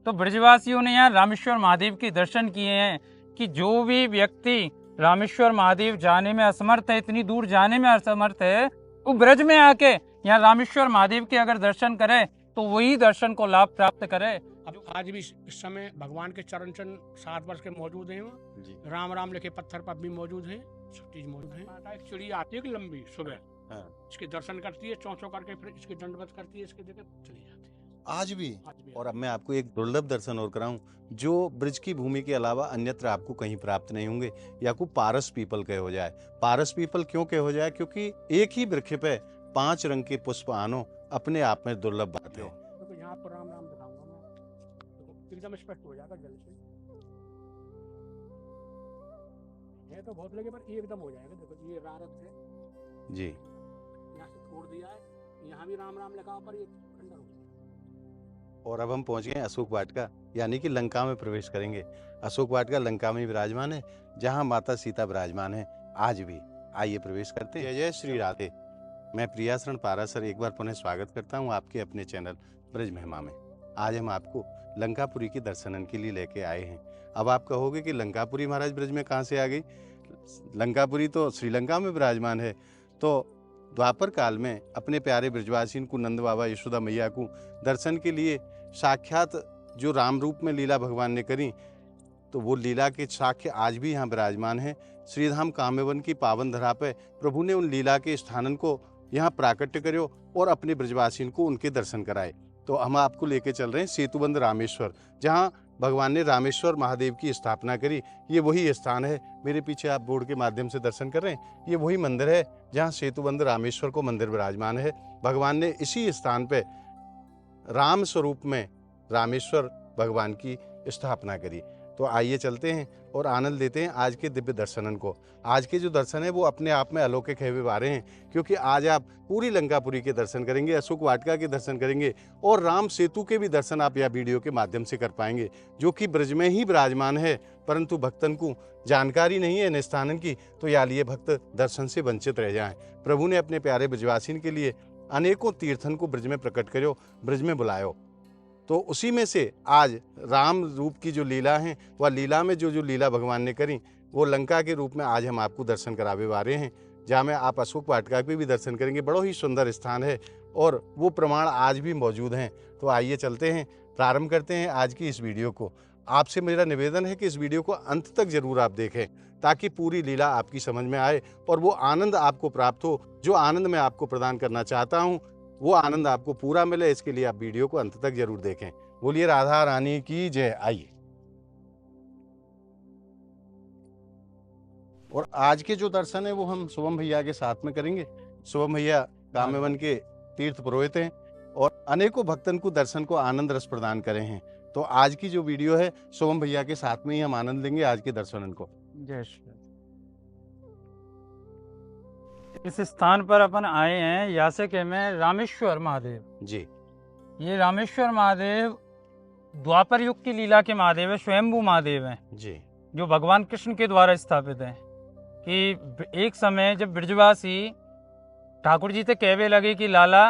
तो ब्रजवासियों ने यहाँ रामेश्वर महादेव के दर्शन किए हैं कि जो भी व्यक्ति रामेश्वर महादेव जाने में असमर्थ है, इतनी दूर जाने में असमर्थ है, वो ब्रज में आके यहाँ रामेश्वर महादेव के अगर दर्शन करे तो वही दर्शन को लाभ प्राप्त करे। अब आज भी इस समय भगवान के चरण चिन्ह 7 वर्ष के मौजूद हैं, राम राम लिखे पत्थर पर भी मौजूद हैं, सब चीज मौजूद है। एक चिड़िया आती है लंबी सुबह, इसके दर्शन करती है, चौं चौं करके फिर इसके दंडवत करती है, इसके देखे चली जाती है आज भी। और अब मैं आपको एक दुर्लभ दर्शन और कराऊं जो ब्रज की भूमि के अलावा अन्यत्र आपको कहीं प्राप्त नहीं होंगे, या को पारस पीपल कहे हो जाए। पारस पीपल क्यों कहे हो जाए? क्योंकि एक ही वृक्ष पे 5 रंग के पुष्प आनो अपने आप में दुर्लभ बात है। तो यहाँ पर राम राम दिखाऊंगा मैं, एकदम स्पष्ट हो जाएगा जल से। ये तो बहुत लगे पर एकदम हो जाएगा। देखो ये रारत है जी, यहाँ से छोड़ दिया है, यहाँ भी राम राम लिखा पर ये खंडर हो जाएगा। और अब हम पहुंच गए अशोक वाटिका, यानी कि लंका में प्रवेश करेंगे। अशोक वाटिका लंका में विराजमान है, जहां माता सीता विराजमान है आज भी। आइए प्रवेश करते हैं। जय जय श्री राधे। मैं प्रियाशरण पाराशर एक बार पुनः स्वागत करता हूं आपके अपने चैनल ब्रज महिमा में। आज हम आपको लंकापुरी के दर्शनन के लिए लेके आए हैं। अब आप कहोगे कि लंकापुरी महाराज ब्रज में कहाँ से आ गई? लंकापुरी तो श्रीलंका में विराजमान है। तो द्वापर काल में अपने प्यारे ब्रजवासी को नंद बाबा यशोदा मैया को दर्शन के लिए साक्षात जो राम रूप में लीला भगवान ने करी, तो वो लीला के साक्ष्य आज भी यहाँ विराजमान है। श्रीधाम काम्यवन की पावन धरा पे प्रभु ने उन लीला के स्थानन को यहाँ प्राकट्य करो और अपने ब्रजवासी को उनके दर्शन कराए। तो हम आपको लेके चल रहे हैं सेतुबंध रामेश्वर, जहाँ भगवान ने रामेश्वर महादेव की स्थापना करी। ये वही स्थान है, मेरे पीछे आप बोर्ड के माध्यम से दर्शन कर रहे हैं, ये वही मंदिर है जहाँ सेतुबंध रामेश्वर को मंदिर विराजमान है। भगवान ने इसी स्थान पे राम स्वरूप में रामेश्वर भगवान की स्थापना करी। तो आइए चलते हैं और आनंद लेते हैं आज के दिव्य दर्शनन को। आज के जो दर्शन है वो अपने आप में अलौकिक है वारे हैं, क्योंकि आज आप पूरी लंकापुरी के दर्शन करेंगे, अशोक वाटिका के दर्शन करेंगे और राम सेतु के भी दर्शन आप यह वीडियो के माध्यम से कर पाएंगे, जो कि ब्रज में ही विराजमान है। परंतु भक्तन को जानकारी नहीं है इन स्थानन की, तो या लिए भक्त दर्शन से वंचित रह जाएं। प्रभु ने अपने प्यारे ब्रजवासिन के लिए अनेकों तीर्थन को ब्रज में प्रकट करो, ब्रज में बुलायो। तो उसी में से आज राम रूप की जो लीला है, वह लीला में जो लीला भगवान ने करी, वो लंका के रूप में आज हम आपको दर्शन करावे वाले हैं, जहाँ में आप अशोक वाटिका पे भी दर्शन करेंगे। बड़ा ही सुंदर स्थान है और वो प्रमाण आज भी मौजूद हैं। तो आइए चलते हैं, प्रारंभ करते हैं आज की इस वीडियो को। आपसे मेरा निवेदन है कि इस वीडियो को अंत तक जरूर आप देखें, ताकि पूरी लीला आपकी समझ में आए और वो आनंद आपको प्राप्त हो। जो आनंद मैं आपको प्रदान करना चाहता हूँ वो आनंद आपको पूरा मिले, इसके लिए आप वीडियो को अंत तक जरूर देखें। बोलिए राधा रानी की जय। आइए। और आज के जो दर्शन है वो हम शुभम भैया के साथ में करेंगे। शुभम भैया काम्यवन के तीर्थ पुरोहित हैं और अनेकों भक्तन को दर्शन को आनंद रस प्रदान करे हैं। तो आज की जो वीडियो है शुभम भैया के साथ में ही हम आनंद लेंगे आज के दर्शनन को। जय श्री। इस स्थान पर अपन आए हैं यासे में रामेश्वर महादेव जी। ये रामेश्वर महादेव द्वापर युग की लीला के महादेव है, स्वयंभू महादेव हैं जी, जो भगवान कृष्ण के द्वारा स्थापित हैं। कि एक समय जब ब्रजवासी ठाकुर जी से कहवे लगे कि लाला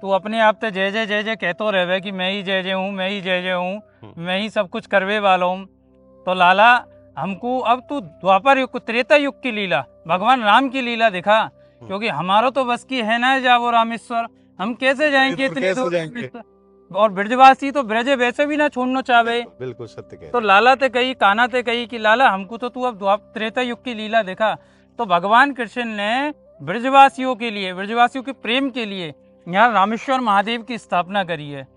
तू अपने आप से जय जय जय जय कहतो रहे कि मैं ही जय जय हूँ, मैं ही जय जय हूँ, मैं ही सब कुछ करवे वाला हूँ, तो लाला हमको अब तू द्वापर युग त्रेता युग की लीला, भगवान राम की लीला दिखा, क्योंकि हमारा तो बस की है ना जावो रामेश्वर, हम कैसे जाएंगे इतने दूर। और ब्रजवासी तो ब्रज वैसे भी ना छोड़ना चाहे। बिल्कुल सत्य कह। तो लाला ते कही, कान्हा ते कही कि लाला हमको तो तू अब त्रेता युग की लीला दिखा। तो भगवान कृष्ण ने ब्रजवासियों के लिए, ब्रजवासियों के प्रेम के लिए यहाँ रामेश्वर महादेव की स्थापना करी है।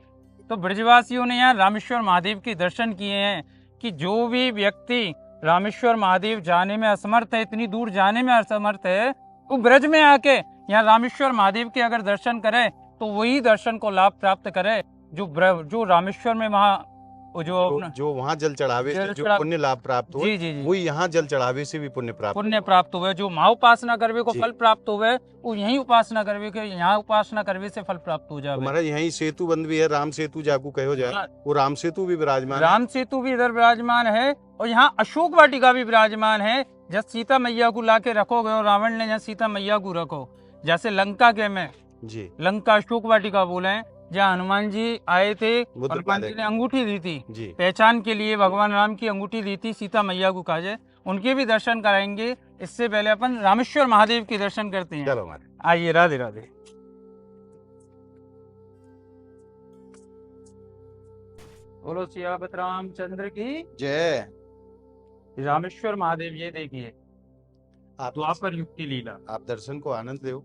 तो ब्रजवासियों ने यहाँ रामेश्वर महादेव के दर्शन किए हैं कि जो भी व्यक्ति रामेश्वर महादेव जाने में असमर्थ है, इतनी दूर जाने में असमर्थ है, वो ब्रज में आके यहाँ रामेश्वर महादेव के अगर दर्शन करे तो वही दर्शन को लाभ प्राप्त करे। जो रामेश्वर में वहाँ जो वहाँ जल चढ़ावे से जो पुण्य लाभ प्राप्त हुए, वही यहाँ जल चढ़ावे से भी पुण्य प्राप्त हुए। जो माँ उपासना करवे को फल प्राप्त हुए, वो यही उपासना करवे के यहाँ उपासना करवे से फल प्राप्त हो जाए। हमारा यही सेतु बंद भी है, राम सेतु जाकू कहो जाए, वो राम सेतु भी विराजमान, राम सेतु भी इधर विराजमान है। और यहाँ अशोक वाटिका भी विराजमान है, जब सीता मैया को लाके रखोगे और रावण ने जहाँ सीता मैया को रखो, जैसे लंका के में जी, लंका अशोक वाटिका बोले, जहाँ हनुमान जी आए थे, बुद्ध हनुमान जी पादक। ने अंगूठी दी थी जी पहचान के लिए, भगवान राम की अंगूठी दी थी सीता मैया को कहा जाए, उनके भी दर्शन कराएंगे। इससे पहले अपन रामेश्वर महादेव के दर्शन करते हैं। चलो महाराज। आइए, राधे राधे। बोलो सियापत रामचंद्र की जय। रामेश्वर महादेव, ये देखिए आप द्वापर युग की लीला। आप दर्शन को आनंद लो।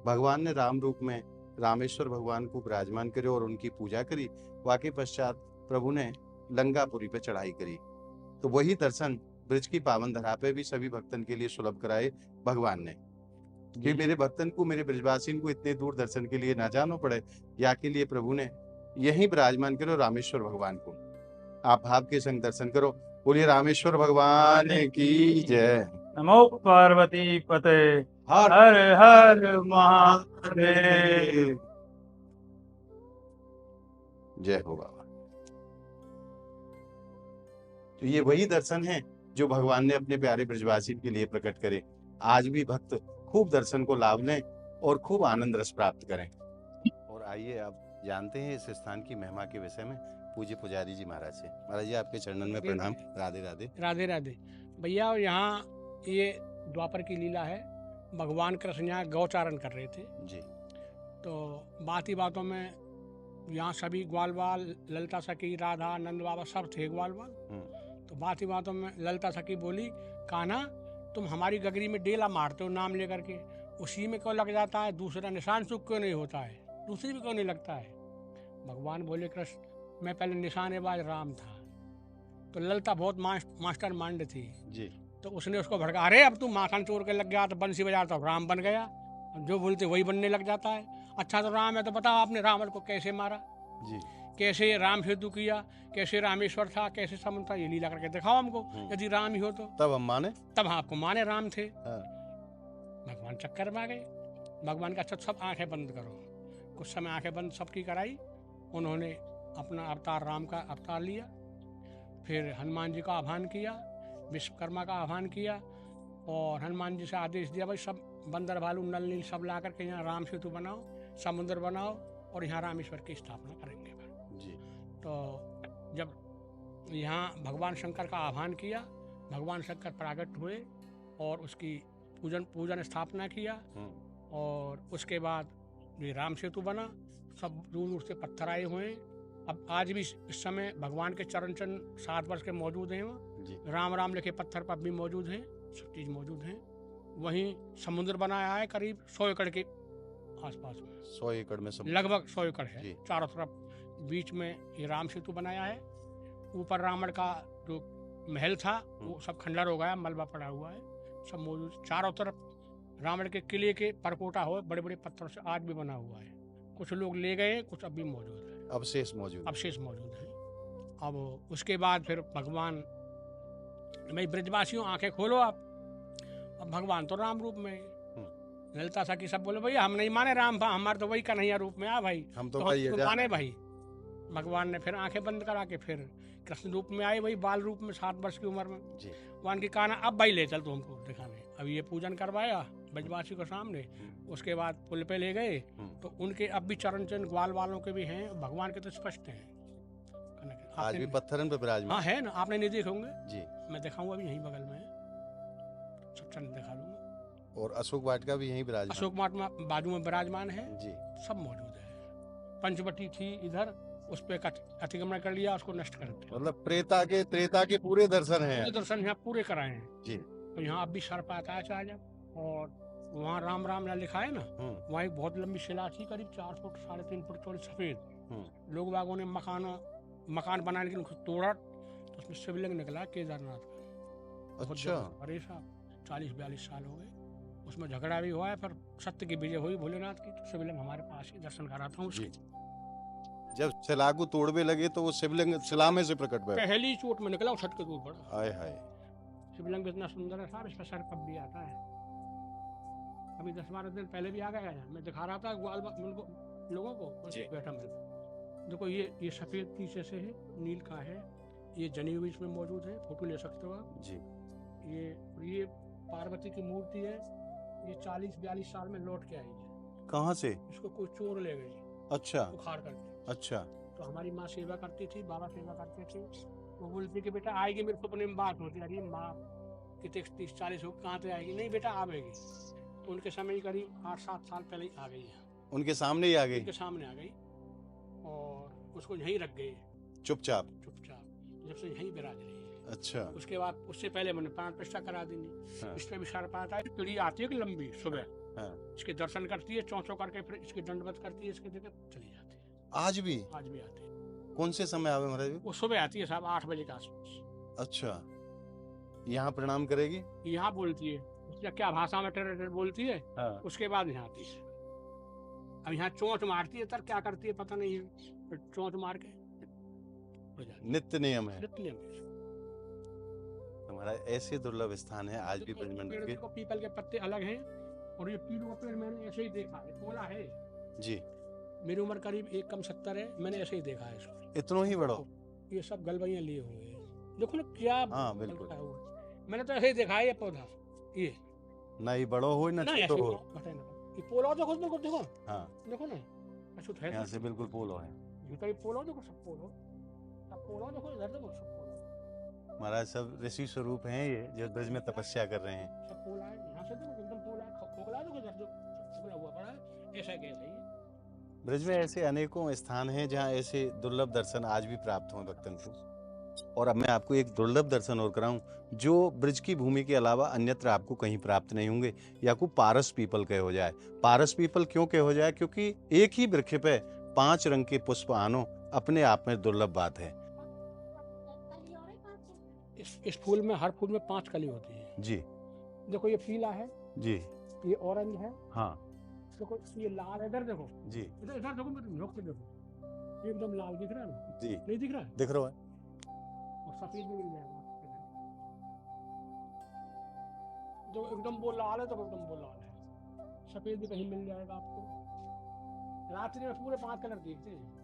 भगवान ने राम रूप में रामेश्वर भगवान को विराजमान करे और उनकी पूजा करी। वाके पश्चात प्रभु ने लंकापुरी पे चढ़ाई करी। तो वही दर्शन ब्रज की पावन धरा पे भी सभी भक्तन के लिए सुलभ कराए भगवान ने, कि मेरे भक्तन को, मेरे ब्रजवासी को इतने दूर दर्शन के लिए ना जाना पड़े। या के लिए प्रभु ने यही विराजमान करो रामेश्वर भगवान को। आप भाव के संग दर्शन करो। बोलिए रामेश्वर भगवान की जय। नमो पार्वती पते हर हर हर महादेव। जय हो बाबा। तो ये वही दर्शन है जो भगवान ने अपने प्यारे ब्रजवासी के लिए प्रकट करे। आज भी भक्त खूब दर्शन को लाभ लें और खूब आनंद रस प्राप्त करें। और आइए, आप जानते हैं इस स्थान की महिमा के विषय में पूज्य पुजारी जी महाराज से। महाराज जी, आपके चरणन में प्रणाम। राधे राधे। राधे राधे। भैया यहाँ ये द्वापर की लीला है। भगवान कृष्ण यहाँ गौचारण कर रहे थे जी। तो बात ही बातों में यहाँ सभी ग्वाल बाल, ललिता सखी, राधा, नंद बाबा सब थे ग्वाल बाल। तो बात ही बातों में ललिता सखी बोली, कान्हा तुम हमारी गगरी में डेला मारते हो नाम लेकर के, उसी में क्यों लग जाता है, दूसरा निशान सुख क्यों नहीं होता है, दूसरी में क्यों नहीं लगता है। भगवान बोले, कृष्ण मैं पहले निशानेबाज राम था। तो ललिता बहुत मास्टर माइंड थी जी। तो उसने उसको भड़का, अरे अब तू माखन चोर के लग गया तो बंसी बजा तो राम बन गया, जो बोलते वही बनने लग जाता है। अच्छा तो राम है तो बताओ आपने रावण को कैसे मारा जी। कैसे राम सेतु किया, कैसे रामेश्वर था, कैसे समुद्र था, ये लीला करके दिखाओ हमको। यदि राम ही हो तो तब हम माने। तब आपको माने राम थे। हाँ। भगवान चक्कर में आ गए। भगवान का सब आंखें बंद करो। कुछ समय आंखें बंद सबकी कराई। उन्होंने अपना अवतार राम का अवतार लिया। फिर हनुमान जी का आह्वान किया, विश्वकर्मा का आह्वान किया और हनुमान जी से आदेश दिया, भाई सब बंदर भालू नल नील सब ला करके यहाँ राम सेतु बनाओ, समुद्र बनाओ और यहाँ रामेश्वर की स्थापना करेंगे जी। तो जब यहाँ भगवान शंकर का आह्वान किया, भगवान शंकर प्रकट हुए और उसकी पूजन स्थापना किया और उसके बाद ये राम सेतु बना। सब दूर दूर से पत्थर आए हुए हैं। अब आज भी इस समय भगवान के चरण चिन्ह 7 वर्ष के मौजूद हैं वहाँ। राम राम लिखे पत्थर पर भी मौजूद हैं, सब चीज़ मौजूद हैं। वहीं समुद्र बनाया है करीब 100 एकड़ के आसपास में। 100 एकड़ में सब लगभग 100 एकड़ है चारों तरफ। बीच में ये राम सेतु बनाया है। ऊपर रावण का जो महल था वो सब खंडर हो गया, मलबा पड़ा हुआ है, सब मौजूद। चारों तरफ रावण के किले के परकोटा हो बड़े बड़े पत्थरों से आज भी बना हुआ है। कुछ लोग ले गए, कुछ अभी मौजूद है, अवशेष मौजूद है। अब उसके बाद फिर भगवान, भाई ब्रजवासियों आंखें खोलो आप, अब भगवान तो राम रूप में है। ललिता सखी सब बोले, भाई हम नहीं माने राम, हमारे तो वही कन्हैया रूप में आ भाई, हम तो माने भाई। भगवान ने फिर आंखें बंद करा के फिर कृष्ण रूप में आए, वही बाल रूप में 7 वर्ष की उम्र में। भगवान की कान्हा अब भाई ले चल तो हमको दिखाने। अब ये पूजन करवाया ब्रजवासी को सामने। उसके बाद पुल पे ले गए तो उनके अब भी चरण चिन्ह ग्वाल वालों के भी हैं, भगवान के तो स्पष्ट हैं। आज भी पत्थरन पे विराजमान। हाँ है ना, आपने नहीं देखे होंगे जी। मैं दिखाऊंगा अभी, यहीं बगल में है, सब चरण दिखा दूंगा। और अशोक वाटिका भी यहीं विराजमान। अशोक वाटिका बाजू में विराजमान है जी, सब मौजूद है। पंचवटी थी इधर, उस पे अतिक्रमण कर लिया, उसको नष्ट कर दिया। मतलब त्रेता के पूरे दर्शन हैं। दर्शन यहाँ पूरे कराए हैं जी। तो यहाँ अब भी सर्प आता है चाहे जब। और वहाँ राम राम लिखा है ना, वहाँ एक बहुत लंबी शिला थी करीब 4 फुट 3.5 फुट चौड़ी सफेद। लोग बागों ने मकान बनाने के लिए तोड़ा तो उसमें शिवलिंग निकला केदारनाथ का। अच्छा। अरे साहब 40-42 साल हो गए, उसमें झगड़ा भी हुआ है, पर सत्य की विजय हुई भोलेनाथ की। तो शिवलिंग हमारे पास ही, दर्शन कराता हूँ। जब शिला को तोड़वे लगे तो वो शिवलिंग शिला में से प्रकट हुआ। पहली चोट में निकला, छट के दूर पड़ा। हाय हाय। शिवलिंग इतना सुंदर है साहब, इस पर सर कब भी आता है। अभी 10-12 दिन पहले भी आ गया है, मैं दिखा रहा था लोगों को बैठा मिलता। देखो ये सफेद पीछे से है, नील का है, ये जनेऊ इसमें मौजूद है, फोटो ले सकते हो आप जी। ये पार्वती की मूर्ति है, ये 40-42 साल में लौट के आई है। कहाँ से? इसको कोई चोर ले गई अच्छा उखाड़ करके। अच्छा। तो हमारी माँ सेवा करती थी, बाबा सेवा करते थे। वो बोलती कि बेटा आएगी, मेरे सपने में बात होती, अरे माँ कितने 30-40 हो कहाँ से आएगी? नहीं बेटा आवेगी। तो उनके समय ही करीब 8-7 साल पहले ही आ गई है। उनके सामने ही आ गई? उनके सामने आ गई और उसको यहीं रख गए चुपचाप? चुपचाप, जब से यहीं विराज रही है। अच्छा। उसके बाद उससे पहले मैंने प्राण प्रतिष्ठा करा दी। हाँ। इस पे भी सर पाता है, पीढ़ी आती है कि लंबी सुबह, हाँ। इसके दर्शन करती है, चौंचों करके फिर इसके दंडवत करती है, इसके जगह चली जाती है। आज भी? आज भी आती है। कौन से समय आवे महाराज? वो सुबह आती है साहब 8 बजे के आसपास। अच्छा, यहाँ प्रणाम करेगी? यहाँ बोलती है, उसका क्या भाषा में टर बोलती है। हाँ। उसके बाद यहाँ आती है। अब यहाँ चोंच मारती है, तब क्या करती है पता नहीं है, फिर चोंच मार के हो जाती है। नित्य नियम है। नित्य नियम है। हमारा ऐसे दुर्लभ स्थान है आज भी देखो, ब्रजमंडल पेड़ के। देखो, पीपल के पत्ते अलग हैं और ये पीलू का पेड़ मैंने ऐसे ही देखा है, बोला है जी। मेरी उम्र करीब 1 कम 70 है, मैंने ऐसे ही देखा है इसको। इतना ही बड़ो? ये सब गलबैया लिए हुए हैं, देखो ना क्या हाँ, बिल्कुल। बलका हुआ है। मैंने तो ऐसे ही देखा है ये पौधा, ये ना ही बड़ो हो ना ना छोटो ऐसे हो। घटे ना। ये पोलो देखो, देखो देखो हाँ, देखो ना, अछूत है यहाँ से बिल्कुल पोलो है। भीतर ये पोलो देखो, सब पोलो, सब पोलो देखो, इधर देखो सब पोलो, महाराज सब ऋषि स्वरूप हैं ये, जो ब्रज में तपस्या कर रहे हैं। सब पोला है। यहाँ से देखो एकदम पोला है, खोखला देखो, इधर जो खोखला हुआ पड़ा है, ऐसा कैसा है ये। ब्रज में ऐसे अनेकों स्थान हैं जहाँ ऐसे दुर्लभ दर्शन आज भी प्राप्त हुए भक्तन को। और अब मैं आपको एक दुर्लभ दर्शन और कराऊं जो ब्रज की भूमि के अलावा अन्यत्र आपको कहीं प्राप्त नहीं होंगे। या को पारस पीपल कहे हो जाए। पारस पीपल क्यों कहे हो जाए? क्योंकि एक ही वृक्ष पे 5 रंग के पुष्प आनो अपने आप में दुर्लभ बात है। इस फूल में, हर फूल में 5 कली होती है जी देखो। ये पीला है जी। ये ऑरेंज है, हाँ देखो ये लाल है, इधर देखो, जी इधर इधर देखो, मेरे नोक पे देखो, ये एकदम लाल दिख रहा है ना? जी, नहीं दिख रहा है? दिख रहा है। और सफेद भी मिल जाएगा जो एकदम वो लाल है, तो एकदम वो लाल है। सफेद भी कहीं मिल जाएगा आपको। रात्रि में पूरे 5 कलर दिखते हैं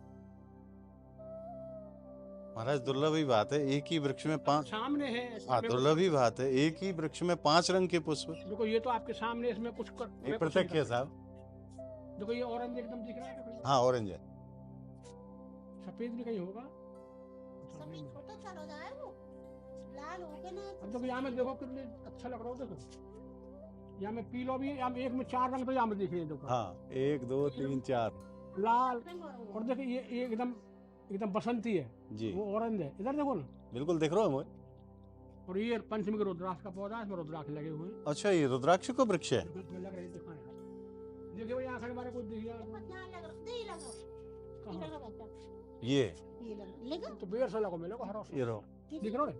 महाराज दुर्लभ ही बात है, एक ही वृक्ष में 5। सामने है। हाँ, दुर्लभ ही बात है, एक ही वृक्ष में 5 रंग के पुष्प। देखो ये तो आपके सामने, इसमें कुछ कर, एक प्रत्यक्ष है साहब। देखो ये ऑरेंज एकदम दिख रहा है। हाँ, ऑरेंज है। सफेद भी कहीं होगा। सफेद छोटा चल हो जाए वो लाल हो गया ना। अब देखो यहाँ में देखो कितने अच्छा लग रहा हो। देखो यहाँ में पीलो भी, यहाँ एक में 4 रंग तो यहाँ में दिखे। देखो हाँ, 1 2 3 4 लाल, और देखो ये एकदम एकदम बसंती है जी। वो ऑरेंज है, इधर देखो ना। बिल्कुल दिख रहा है मुझे। और ये पंचमी के रुद्राक्ष का पौधा है, इसमें रुद्राक्ष लगे हुए हैं। अच्छा, ये रुद्राक्ष का वृक्ष है। इसमें लग रही है, दिखाने देखिए यहाँ खड़े हमारे कुछ दिख गया यहाँ लग रहा नहीं लगा इधर लगा बच्चा ये लगा तो बेर से लगो, मिलेगा हरा ये रहो, दिख रहा है।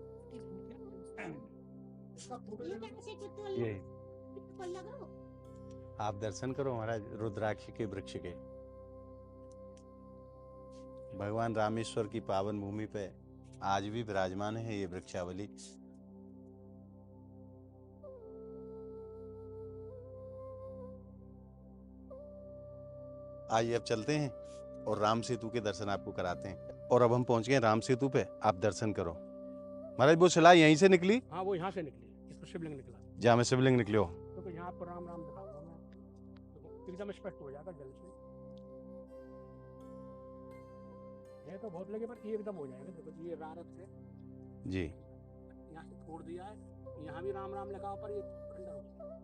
ये कैसे कितना ये लग रहा आप दर्शन करो महाराज रुद्राक्ष के वृक्ष के। भगवान रामेश्वर की पावन भूमि पे आज भी विराजमान है ये वृक्षावली। आइए अब चलते हैं और राम सेतु के दर्शन आपको कराते हैं। और अब हम पहुंच गए राम सेतु पे, आप दर्शन करो। महाराज वो शिला यहीं से निकली? हाँ वो यहाँ से निकली, इसमें शिवलिंग निकला। जहाँ में शिवलिंग निकले हो। तो यहाँ पर राम राम दिखाऊंगा मैं, देखो एकदम स्पष्ट हो जाएगा जल से। ये तो बहुत लगे पर ये एकदम हो जाएगा। देखो ये रारत है जी। यहाँ से छोड़ दिया है, यहाँ भी राम राम लिखा पर ये खंडर हो गया।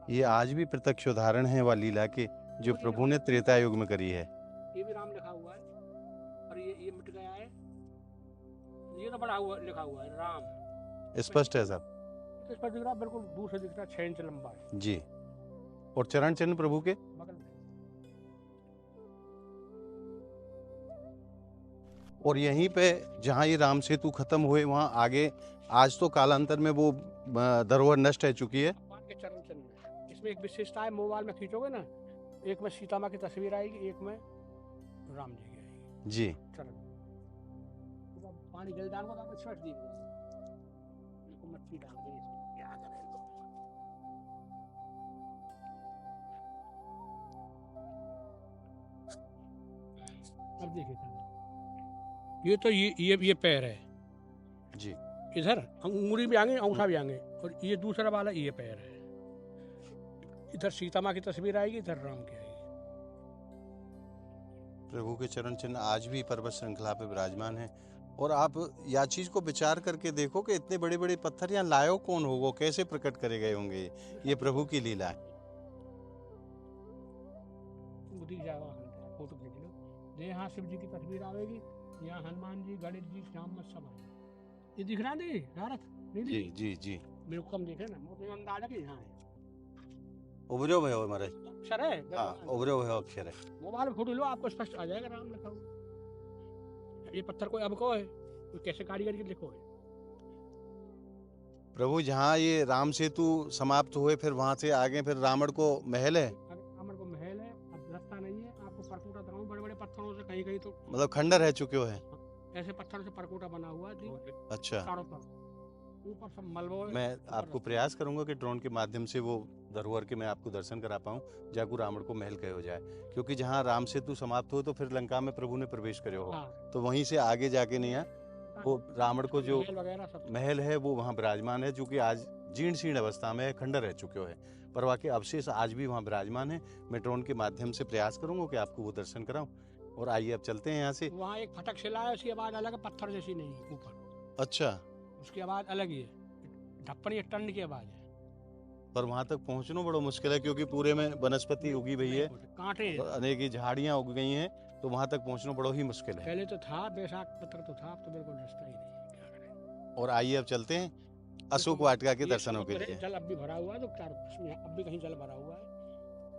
ये आज भी प्रत्यक्ष उदाहरण है वह लीला के जो प्रभु ने त्रेता युग में करी है। ये भी राम लिखा हुआ है और ये मिट गया है। ये तो बड़ा हुआ लिखा हुआ है राम, स्पष्ट है सब। इस पर दिख रहा बिल्कुल दूर से दिख रहा, 6 इंच लंबा है जी। और चरण चिन्ह प्रभु के बगल में। और यहीं पे जहाँ ये राम सेतु खत्म हुए वहाँ आगे आज तो कालांतर में वो धरोहर नष्ट हो चुकी है। भगवान के चरण चिन्ह में इसमें एक विशेषता है, मोबाइल में खींचोगे ना, एक में सीता माँ की तस्वीर आएगी, एक में राम जी की आएगी जी। चरण। तो पानी जल डाल को तो स्पष्ट दिख रहा है। मच्छी डाल के इसमें क्या करें तो। अब देखिए ये तो ये पैर है जी। इधर अंगूरी भी आएंगे, अंगूठा भी आएंगे, और ये दूसरा वाला ये पैर है। इधर सीता माँ की तस्वीर आएगी, इधर राम की आएगी। प्रभु के चरण चिन्ह आज भी पर्वत श्रृंखला पे विराजमान है। और आप या चीज को विचार करके देखो कि इतने बड़े बड़े पत्थर यहाँ लायो कौन होगा, कैसे प्रकट करे गए होंगे। ये प्रभु की लीला है। दिख जाएगा, फोटो खींच लो। ये यहाँ शिव जी की तस्वीर आएगी, यहाँ हनुमान जी, गणेश जी, श्याम मत सब आएगा। ये दिख रहा नहीं भारत नहीं जी जी जी। मेरे को कम दिखे ना, मुझे अंदाजा कि यहाँ है। उभरो भयो हमारे। अक्षर है, हाँ, उभरो भयो अक्षर है। मोबाइल में फोटो लो, आपको स्पष्ट आ जाएगा राम लिखा हुआ। ये पत्थर कोई अब को है, कोई कैसे कारीगरी के लिखो है। प्रभु जहाँ ये राम सेतु समाप्त हुए, फिर वहां से आगे फिर रावण को महल है। रावण को महल है, अब रास्ता नहीं है, आपको परकोटा दिखाऊं बड़े बड़े पत्थरों से, कहीं कहीं तो मतलब खंडर है चुके हो है। ऐसे पत्थरों से परकोटा बना हुआ है जी। अच्छा, चारों तरफ ऊपर सब मलबा है। मैं आपको प्रयास करूंगा कि ड्रोन के माध्यम से वो धरोहर के मैं आपको दर्शन करा पाऊँ, जाकू रावण को महल कहे हो जाए। क्योंकि जहाँ राम सेतु समाप्त हो तो फिर लंका में प्रभु ने प्रवेश करे हो, हाँ, तो वहीं से आगे जाके नहीं है। वो रावण को जो महल वगैरह सब महल है वो वहाँ विराजमान है, जो कि आज जीर्ण शीर्ण अवस्था में है, खंडर रह चुके हो है, पर वाकई अवशेष आज भी वहाँ विराजमान है। मैं ड्रोन के माध्यम से प्रयास करूंगा कि आपको वो दर्शन कराऊं। और आइए अब चलते हैं यहाँ से। वहाँ एक फटक शिला है, उसकी आवाज अलग है, पत्थर जैसी नहीं है ऊपर, अच्छा, उसकी आवाज अलग ही है, ढप्पनी टन की आवाज है। पर वहां तक पहुंचना बड़ा मुश्किल है, क्योंकि पूरे में वनस्पति उगी हुई है, कांटे हैं। और अनेक ही झाड़ियां उग गई हैं, तो वहां तक पहुंचना बड़ा ही मुश्किल है। पहले तो था बैसाख पत्थर तो था, अब तो बिल्कुल रास्ता ही नहीं है, क्या करें। और आइए अब चलते हैं अशोक वाटिका के ये दर्शनों के समुद्र है, लिए। जल अब भी भरा हुआ है, तो चारों इसमें अब भी कहीं जल भरा हुआ है।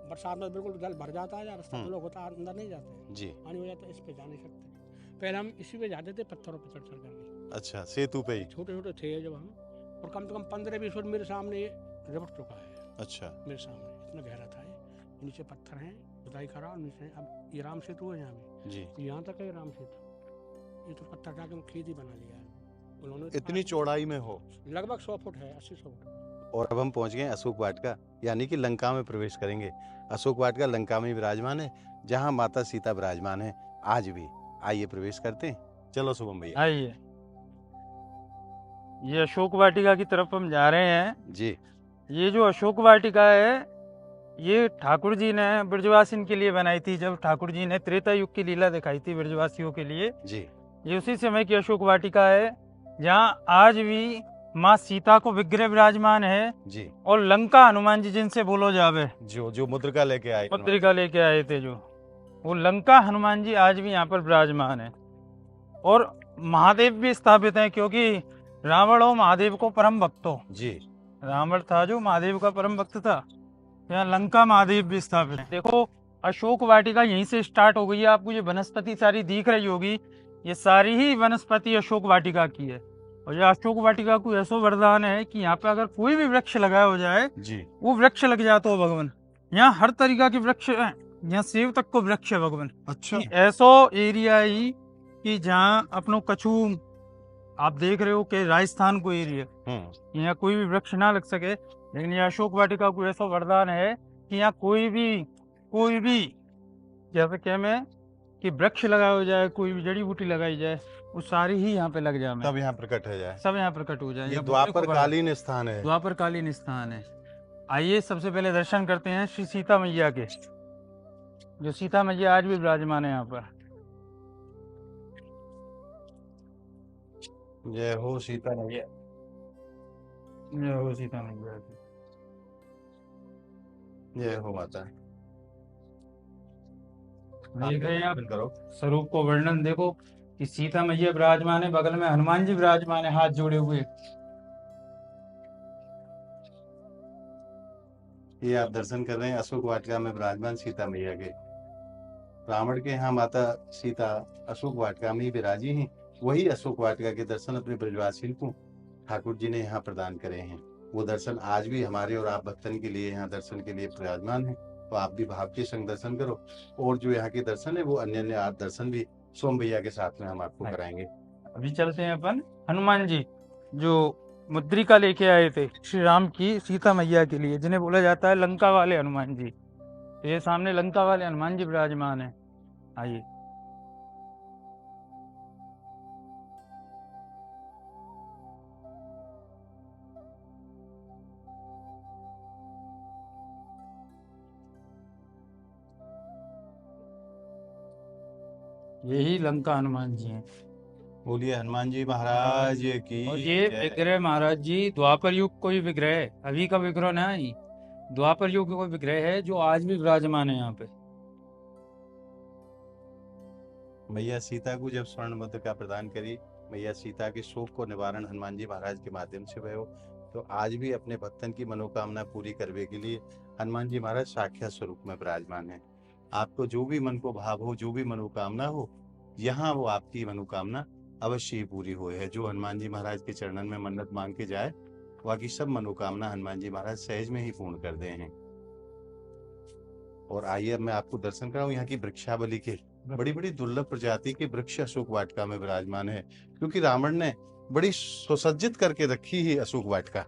बरसात में बिल्कुल जल भर जाता है, रास्ता ब्लॉक होता है, अंदर नहीं जाते हैं, जी, पानी हो जाता है, इस पे जा नहीं सकते। पहले हम इसी पे जाते थे, पत्थरों पे चढ़ चढ़ करके, अच्छा, सेतु पे ही। छोटे छोटे थे जब हम, और कम से कम 15-20 फुट मेरे सामने ये रिपट चुका है। अच्छा, मेरे सामने इतना गहरा था ये, नीचे पत्थर हैं, खुदाई करा, और नीचे अब ये राम सेतु है यहाँ पे, जी, यहाँ तक है राम सेतु। ये तो पत्थर जाके हम खेत ही बना लिया है उन्होंने। इतनी चौड़ाई में हो। लगभग 100 फुट है, 80-100 फुट। और अब हम पहुंच गए अशोक वाटिका, यानी कि लंका में प्रवेश करेंगे। अशोक वाटिका लंका में विराजमान है, जहां माता सीता विराजमान है आज भी। आइए प्रवेश करते हैं। चलो शुभम भैया। आइए, ये अशोक वाटिका की तरफ हम जा रहे हैं। जी, ये जो अशोक वाटिका है, ये ठाकुर जी ने ब्रजवासियों के लिए बनाई थी, जब ठाकुर जी ने त्रेता युग की लीला दिखाई थी ब्रजवासियों के लिए। जी, ये उसी समय की अशोक वाटिका है, जहाँ आज भी माँ सीता को विग्रह विराजमान है, जी, और लंका हनुमान जी जिनसे बोलो जावे, जो जो मुद्रिका लेके आए। पत्रिका लेके आए थे, जो वो लंका हनुमान जी आज भी यहाँ पर विराजमान है। और महादेव भी स्थापित हैं, क्योंकि रावण और महादेव को परम भक्त हो। जी, रावण था जो महादेव का परम भक्त था, यहाँ लंका महादेव भी स्थापित है। देखो, अशोक वाटिका यहीं से स्टार्ट हो गई है। आपको ये वनस्पति सारी दिख रही होगी, ये सारी ही वनस्पति अशोक वाटिका की है। और ये अशोक वाटिका को ऐसा वरदान है कि यहाँ पे अगर कोई भी वृक्ष लगाया हो जाए, जी, वो वृक्ष लग जाता हो भगवान। यहाँ हर तरीका के वृक्ष हैं, यहाँ सेब तक को वृक्ष है भगवान। अच्छा, ऐसो एरिया ही कि जहाँ अपनो कछु आप देख रहे हो कि राजस्थान को एरिया, यहाँ कोई भी वृक्ष ना लग सके, लेकिन ये अशोक वाटिका को ऐसा वरदान है कि यहाँ कोई भी जैसे क्या में कि वृक्ष लगाया हो जाए, कोई भी जड़ी बूटी लगाई जाए, वो सारी ही यहाँ पे लग जाए, तब यहाँ प्रकट हो जाए, सब यहाँ प्रकट हो जाए। ये यहाँ द्वापर कालीन स्थान है। द्वापर कालीन स्थान है। आइए सबसे पहले दर्शन करते हैं श्री सीता मैया के, जो सीता मैया आज भी विराजमान है यहाँ पर। जय हो सीता मैया। जय हो सीता मैया की। जय हो माता। देख रहे हैं आप करो। स्वरूप को वर्णन देखो कि सीता मैया विराजमान है, बगल में हनुमान जी विराजमान है हाथ जोड़े हुए। ये आप दर्शन कर रहे हैं अशोक वाटिका में विराजमान सीता मैया के। रावण के यहाँ माता सीता अशोक वाटिका में ही विराजी हैं। वही अशोक वाटिका के दर्शन अपने ब्रजवासियों को ठाकुर जी ने यहाँ प्रदान करे हैं। वो दर्शन आज भी हमारे और आप भक्तन के लिए यहाँ दर्शन के लिए विराजमान है। तो आप भी भाव के संग दर्शन करो, और जो यहाँ के दर्शन है वो अन्य अन्य दर्शन भी सोम भैया के साथ में हम आपको कराएंगे। अभी चलते हैं अपन हनुमान जी, जो मुद्रिका लेके आए थे श्री राम की सीता मैया के लिए, जिन्हें बोला जाता है लंका वाले हनुमान जी। तो ये सामने लंका वाले हनुमान जी विराजमान है। आइए, यही लंका हनुमान जी हैं। बोलिए हनुमान जी महाराज की और ये जय। विग्रह महाराज जी द्वापर युग कोई विग्रह है, अभी का विग्रह नहीं, द्वापर युग का कोई विग्रह है जो आज भी विराजमान है यहाँ पे। मैया सीता को जब स्वर्ण मुद्रिका प्रदान करी, मैया सीता के शोक को निवारण हनुमान जी महाराज के माध्यम से भयो, तो आज भी अपने भक्तन की मनोकामना पूरी करने के लिए हनुमान जी महाराज साक्षात स्वरूप में विराजमान है। आपको जो भी मन को भाव हो, जो भी मनोकामना हो, यहाँ वो आपकी मनोकामना अवश्य ही पूरी हो है। जो हनुमान जी महाराज के चरणन में मन्नत मांग के जाए, बाकी सब मनोकामना हनुमान जी महाराज सहज में ही पूर्ण कर दे हैं। और आइए अब मैं आपको दर्शन कराऊं यहाँ की वृक्षावली के। बड़ी बड़ी दुर्लभ प्रजाति के वृक्ष अशोक वाटिका में विराजमान है, क्योंकि रावण ने बड़ी सुसज्जित करके रखी ही अशोक वाटिका।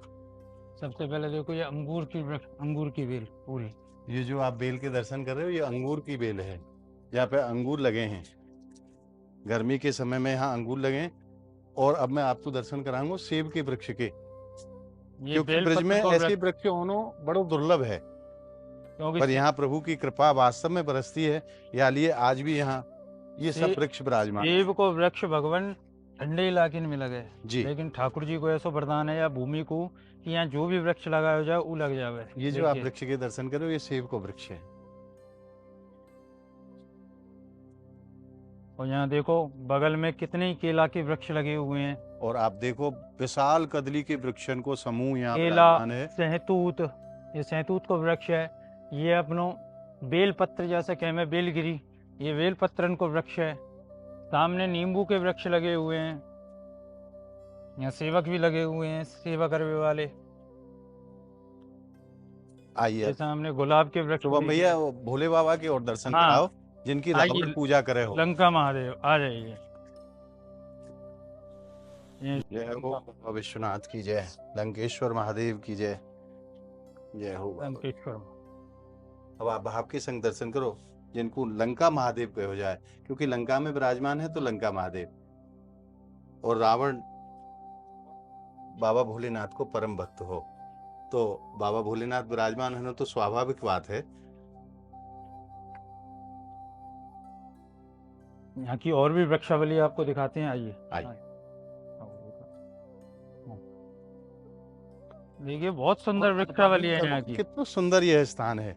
सबसे पहले देखो ये अंगूर की वृक्ष, अंगूर की बेल पूरी। ये जो आप बेल के दर्शन कर रहे हो, ये अंगूर की बेल है। यहाँ पे अंगूर लगे हैं, गर्मी के समय में यहाँ अंगूर लगे। और अब मैं आपको दर्शन कराऊंगा सेब के वृक्ष के, ये क्योंकि बेल ब्रज में पत्र को ऐसे वृक्ष होना बड़ो दुर्लभ है, क्योंकि पर यहाँ प्रभु की कृपा वास्तव में बरसती है। या लिए आज भी यहाँ ये सब वृक्ष विराजमान हैं। सेब को वृक्ष भगवान ठंडे इलाके में लगे जी। लेकिन ठाकुर जी को ऐसा वरदान है या भूमि को कि यहाँ जो भी वृक्ष लगाया जाए वो लग जावे। ये जो आप वृक्ष के दर्शन करो, ये सेब को वृक्ष है। और यहाँ देखो बगल में कितने केला के वृक्ष लगे हुए हैं। और आप देखो विशाल कदली के वृक्षन को समूह यहाँ केला, विराजमान है। सहतूत, ये सहतूत को वृक्ष है। ये अपनो बेल पत्र जैसे कहे में बेलगिरी, ये बेल पत्रन को वृक्ष है। सामने नींबू के वृक्ष लगे हुए हैं। यहाँ सेवक भी लगे हुए हैं, सेवा करने वाले। आइए ये सामने गुलाब के वृक्ष तो भी भैया भोले बाबा की और दर्शन हाँ। कराओ, जिनकी आइए। रावण पूजा करे हो। लंका महादेव आ जाइए। जय हो बाबा विश्वनाथ की जय, लंकेश्वर महादेव की जय। जय हो बाबा। लंकेश्वर। अब आप भाव के संग दर्शन करो, जिनको लंका महादेव कहो जाए, क्योंकि लंका में विराजमान है तो लंका महादेव। और रावण बाबा भोलेनाथ को परम भक्त हो, तो बाबा भोलेनाथ विराजमान है तो स्वाभाविक बात है। यहाँ की और भी वृक्षावली आपको दिखाते हैं, आइए। आइए। देखिए बहुत सुंदर वृक्षावली है यहाँ की। कितना सुंदर यह स्थान है,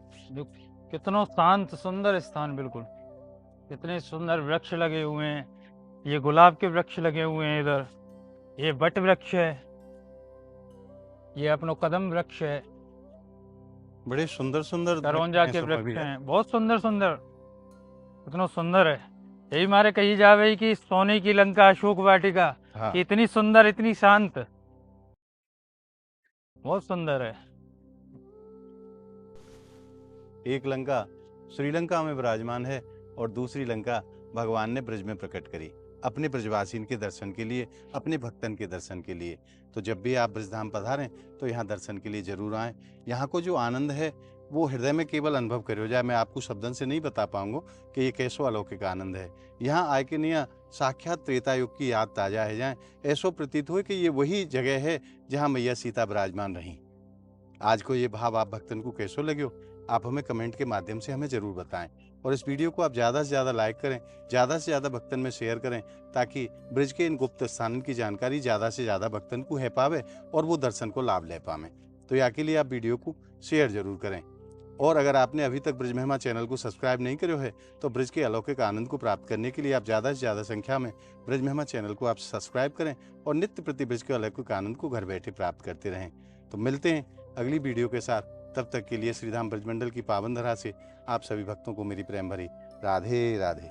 कितना शांत सुंदर स्थान, बिल्कुल कितने सुंदर वृक्ष लगे हुए हैं। ये गुलाब के वृक्ष लगे हुए हैं इधर, ये बट वृक्ष है, ये अपनो कदम वृक्ष है, बड़े सुंदर सुंदर करौंजा के वृक्ष हैं, बहुत सुंदर सुंदर, कितना सुंदर है। यही मारे कही जावे कि सोने की लंका अशोक वाटिका, हाँ। कि इतनी सुंदर इतनी शांत, बहुत सुंदर है। एक लंका श्रीलंका में विराजमान है और दूसरी लंका भगवान ने ब्रज में प्रकट करी, अपने ब्रजवासीन के दर्शन के लिए, अपने भक्तन के दर्शन के लिए। तो जब भी आप ब्रजधाम पधारें तो यहाँ दर्शन के लिए जरूर आएं। यहाँ को जो आनंद है वो हृदय में केवल अनुभव करो जाए, मैं आपको शब्दन से नहीं बता पाऊंगा कि ये कैसो अलौकिक आनंद है। यहाँ आए के निया साक्षात त्रेता युग की याद ताजा है जाए, ऐसो प्रतीत हो कि ये वही जगह है जहाँ मैया सीता विराजमान रहीं। आज को ये भाव आप भक्तन को कैसो लगे, आप हमें कमेंट के माध्यम से हमें जरूर बताएं। और इस वीडियो को आप ज़्यादा से ज़्यादा लाइक करें, ज़्यादा से ज़्यादा भक्तन में शेयर करें, ताकि ब्रज के इन गुप्त स्थानों की जानकारी ज़्यादा से ज़्यादा भक्तन को है पावे और वो दर्शन को लाभ ले पावे। तो या के लिए आप वीडियो को शेयर जरूर करें। और अगर आपने अभी तक ब्रज महिमा चैनल को सब्सक्राइब नहीं करो है तो ब्रज के अलौकिक आनंद को प्राप्त करने के लिए आप ज़्यादा से ज़्यादा संख्या में ब्रज महिमा चैनल को आप सब्सक्राइब करें और नित्य प्रति ब्रज के अलौकिक आनंद को घर बैठे प्राप्त करते रहें। तो मिलते हैं अगली वीडियो के साथ, तब तक के लिए श्रीधाम ब्रजमंडल की पावन धरा से आप सभी भक्तों को मेरी प्रेम भरी राधे राधे।